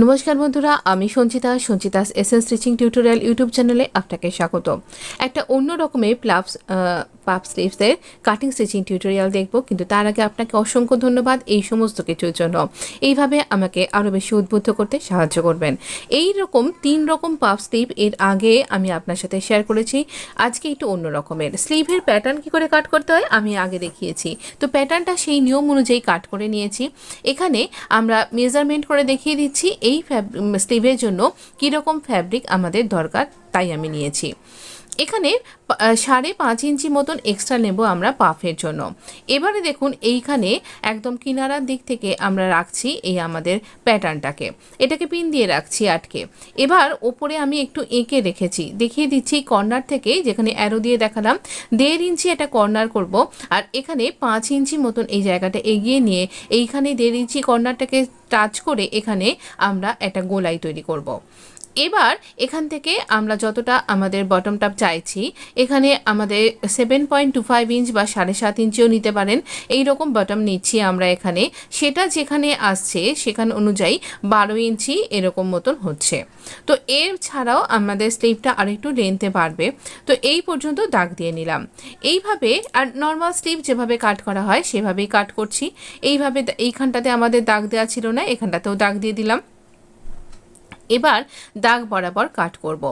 নমস্কার বন্ধুরা, আমি Sanchita's SN stitching tutorial YouTube চ্যানেলে আপনাকে স্বাগত। একটা অন্য রকমের পাপ স্লিভসের কাটিং স্টিচিং টিউটোরিয়াল দেখব, কিন্তু তার আগে আপনাকে অসংখ্য ধন্যবাদ এই সমস্ত কিছুর জন্য। এইভাবে আমাকে আরও বেশি উদ্বুদ্ধ করতে সাহায্য করবেন। এই রকম 3 রকম পাপ স্লিভ এর আগে আমি আপনার সাথে শেয়ার করেছি। আজকে একটু অন্য রকমের স্লিভের প্যাটার্ন কী করে কাট করতে হয় আমি আগে দেখিয়েছি, তো প্যাটার্নটা সেই নিয়ম অনুযায়ী কাট করে নিয়েছি। এখানে আমরা মেজারমেন্ট করে দেখিয়ে দিচ্ছি এই স্লিভের জন্য কীরকম ফ্যাব্রিক আমাদের দরকার, তাই আমি নিয়েছি। এখানে 5.5 ইঞ্চি মতন এক্সট্রা নেব আমরা পাফের জন্য। এবারে দেখুন এইখানে একদম কিনারার দিক থেকে আমরা রাখছি এই আমাদের প্যাটার্নটাকে, এটাকে পিন দিয়ে রাখছি আটকে। এবার ওপরে আমি একটু এঁকে রেখেছি, দেখিয়ে দিচ্ছি কর্নার থেকে, যেখানে অ্যারো দিয়ে দেখালাম 1.5 ইঞ্চি এটা কর্নার করব, আর এখানে 5 ইঞ্চি মতন এই জায়গাটা এগিয়ে নিয়ে এইখানে 1.5 ইঞ্চি কর্নারটাকে টাচ করে এখানে আমরা একটা গোলাই তৈরি করব। এবার এখান থেকে আমরা যতটা আমাদের বটম টপ চাইছি, এখানে আমাদের 7.25 ইঞ্চ বা 7.5 ইঞ্চিও নিতে পারেন, এই রকম বটম নিচ্ছি আমরা এখানে। সেটা যেখানে আসছে সেখান অনুযায়ী 12 ইঞ্চি এরকম মতন হচ্ছে। তো এর ছাড়াও আমাদের স্লিভটা আরেকটু লেন্থে বাড়বে। তো এই পর্যন্ত দাগ দিয়ে নিলাম। এইভাবে আর নর্মাল স্লিভ যেভাবে কাট করা হয় সেভাবেই কাট করছি। এইভাবে এইখানটাতে আমাদের দাগ দেওয়া ছিল না, এখানটাতেও দাগ দিয়ে দিলাম। এবার দাগ বরাবর কাট করব।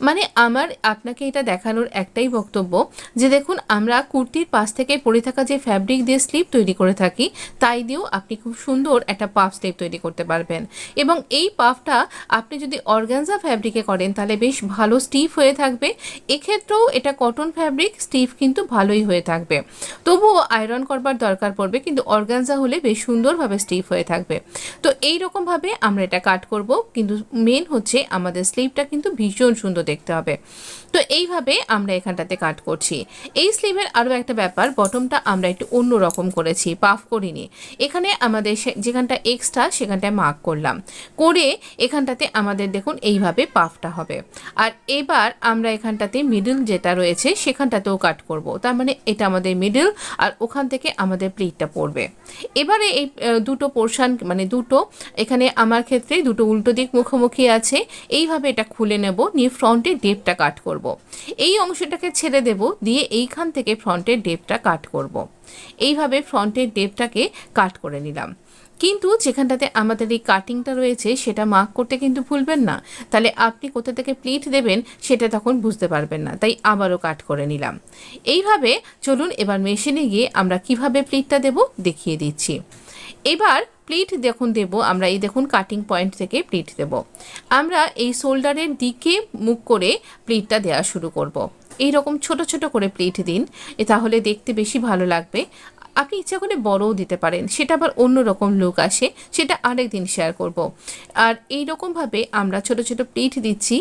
মানে আমার আপনাকে এটা দেখানোর একটাই বক্তব্য যে দেখুন, আমরা কুর্তির পাশ থেকে পরে থাকা যে ফ্যাব্রিক দিয়ে স্লিভ তৈরি করে থাকি, তাই দিয়েও আপনি খুব সুন্দর একটা পাফ স্লিভ তৈরি করতে পারবেন। এবং এই পাফটা আপনি যদি অর্গানজা ফ্যাব্রিকে করেন তাহলে বেশ ভালো স্টিফ হয়ে থাকবে। এক্ষেত্রেও এটা কটন ফ্যাব্রিক, স্টিফ কিন্তু ভালোই হয়ে থাকবে। তবুও আয়রন করবার দরকার পড়বে, কিন্তু অর্গানজা হলে বেশ সুন্দরভাবে স্টিফ হয়ে থাকবে। তো এইরকমভাবে আমরা এটা কাট করব, কিন্তু মেন হচ্ছে আমাদের স্লিভটা কিন্তু ভীষণ সুন্দর দেখতে হবে। তো এইভাবে আমরা এখানটাতে কাট করছি। এই স্লিভের আরও একটা ব্যাপার, বটমটা আমরা একটু অন্য রকম করেছি, পাফ করিনি। এখানে আমাদের যেখানটা এক্সট্রা সেখানটায় মার্ক করলাম, করে এখানটাতে আমাদের দেখুন এইভাবে পাফটা হবে। আর এবার আমরা এখানটাতে মিডল যেটা রয়েছে সেখানটাতেও কাট করব, তার মানে এটা আমাদের মিডল, আর ওখান থেকে আমাদের প্লিটটা পড়বে। এবারে এই দুটো পোর্শন, মানে দুটো, এখানে আমার ক্ষেত্রে দুটো উল্টো দিক মুখোমুখি আছে, এইভাবে এটা খুলে নেব, নিয়ে ফ্রন্টের ডেপটা কাট করব। এই অংশটাকে ছেড়ে দেব, দিয়ে এইখান থেকে ফ্রন্টের ডেপটা কাট করব। এইভাবে ফ্রন্টের ডেপটাকে কাট করে নিলাম। কিন্তু যেখানটাতে আমাদের এই কাটিংটা রয়েছে সেটা মার্ক করতে কিন্তু ভুলবেন না, তাহলে আপনি কোথা থেকে প্লিট দেবেন সেটা তখন বুঝতে পারবেন না, তাই আবারও কাট করে নিলাম। এইভাবে চলুন এবার মেশিনে গিয়ে আমরা কিভাবে প্লিটটা দেব দেখিয়ে দিচ্ছি। এবার প্লিট দেখুন দেব আমরা, এই দেখুন কাটিং পয়েন্ট থেকে প্লিট দেব। আমরা এই শোল্ডারের দিকে মুখ করে প্লিটটা দেওয়া শুরু করব। এই রকম ছোট ছোট করে প্লিট দিন, তাহলে দেখতে বেশি ভালো লাগবে। আপনি ইচ্ছা করে বড়ও দিতে পারেন, সেটা আবার অন্য রকম লুক আসে, সেটা আরেক দিন শেয়ার করব। আর এই রকমভাবে আমরা ছোট ছোট প্লিট দিচ্ছি।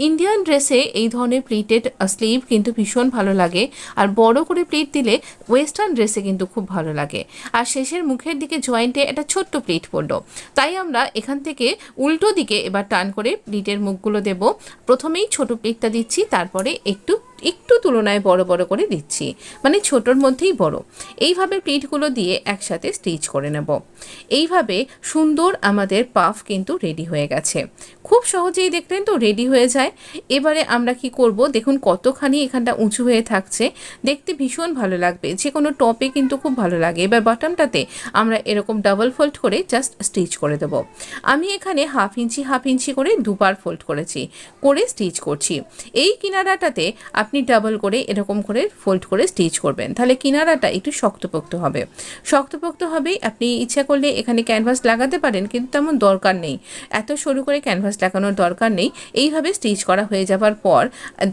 ইন্ডিয়ান ড্রেসে এই ধরনের প্লিটেড স্লিভ কিন্তু ভীষণ ভালো লাগে, আর বড় করে প্লিট দিলে ওয়েস্টার্ন ড্রেসে কিন্তু খুব ভালো লাগে। আর শেষের মুখের দিকে জয়েন্টে একটা ছোট্ট প্লিট পড়লো, তাই আমরা এখান থেকে উল্টো দিকে এবার টান করে প্লিটের মুখগুলো দেব। প্রথমেই ছোট প্লিটটা দিচ্ছি, তারপরে একটু তুলনায় বড় বড় করে দিচ্ছি, মানে ছোটোর মধ্যেই বড়। এইভাবে প্লিটগুলো দিয়ে একসাথে স্টিচ করে নেব। এইভাবে সুন্দর আমাদের পাফ কিন্তু রেডি হয়ে গেছে। খুব সহজেই দেখলেন তো রেডি হয়ে যায়। এবারে আমরা কি করব, দেখুন কতখানি এখানটা উঁচু হয়ে থাকছে, দেখতে ভীষণ ভালো লাগবে, যে কোনো টপে কিন্তু খুব ভালো লাগে। এবার বটমটাতে আমরা এরকম ডাবল ফোল্ড করে জাস্ট স্টিচ করে দেব। আমি এখানে হাফ ইঞ্চি করে দুবার ফোল্ড করেছি, করে স্টিচ করছি। এই কিনারাটাতে আপনি ডাবল করে এরকম করে ফোল্ড করে স্টিচ করবেন, তাহলে কিনারাটা একটু শক্তপোক্ত হবেই। আপনি ইচ্ছা করলে এখানে ক্যানভাস লাগাতে পারেন, কিন্তু তেমন দরকার নেই, এত সরু করে ক্যানভাস লাগানোর দরকার নেই। এইভাবে স্টিচ করা হয়ে যাবার পর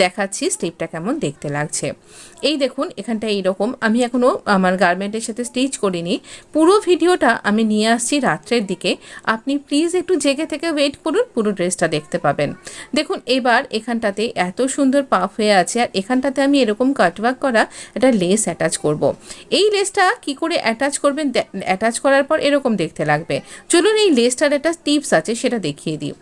দেখাচ্ছি স্লিভটা কেমন দেখতে লাগছে। এই দেখুন এখানটা এইরকম, আমি এখনও আমার গার্মেন্টের সাথে স্টিচ করিনি। পুরো ভিডিওটা আমি নিয়ে আসছি রাত্রের দিকে, আপনি প্লিজ একটু জেগে থেকে ওয়েট করুন, পুরো ড্রেসটা দেখতে পাবেন। দেখুন এবার এখানটাতে এত সুন্দর পাফ হয়ে আছে, আর এখানটাতে আমি এরকম কাটওয়ার্ক করা একটা লেস অ্যাটাচ করব। এই লেসটা কি করে অ্যাটাচ করবেন, অ্যাটাচ করার পর এরকম দেখতে লাগবে। চলুন এই লেসটার একটা টিপস আছে সেটা দেখিয়ে দিই।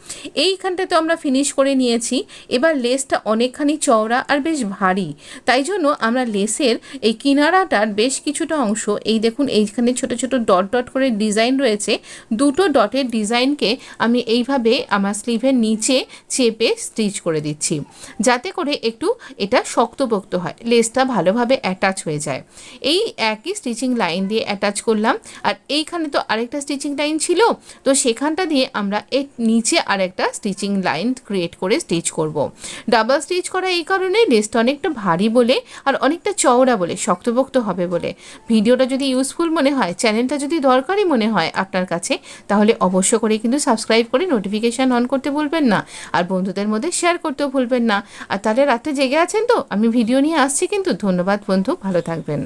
এইখানটাতে আমরা ফিনিশ করে নিয়েছি। এবার লেসটা অনেকখানি চওড়া আর বেশ ভারী, তাই জন্য আমরা লেসের এই কিনারাটার বেশ কিছুটা অংশ, এই দেখুন এইখানে ছোট ছোট ডট ডট করে ডিজাইন রয়েছে, দুটো ডটের ডিজাইনকে আমি এইভাবে আমার স্লিভের নিচে চেপে স্টিচ করে দিচ্ছি, যাতে করে একটু এটা শক্তপোক্ত হয়, লেসটা ভালোভাবে অ্যাটাচ হয়ে যায়। এই একই স্টিচিং লাইন দিয়ে অ্যাটাচ করলাম। আর এইখানে তো আরেকটা স্টিচিং লাইন ছিল, তো সেখানটা দিয়ে আমরা এর নিচে আরেকটা স্টিচিং লাইন ক্রিয়েট করে স্টিচ করব। ডাবল স্টিচ করা এই কারণে লেসটা অনেকটা ভারী বলে আর অনেকটা চওড়া বলে, শক্তপোক্ত হবে বলে। ভিডিওটা যদি ইউজফুল মনে হয়, চ্যানেলটা যদি দরকারি মনে হয় আপনার কাছে, তাহলে অবশ্য করে কিন্তু সাবস্ক্রাইব করে নোটিফিকেশান অন করতে ভুলবেন না, আর বন্ধুদের মধ্যে শেয়ার করতেও ভুলবেন না। আর তাহলে রাত্রে জেগে আছেন তো, আমি ভিডিও নিয়ে আসছি কিন্তু। ধন্যবাদ বন্ধু, ভালো থাকবেন।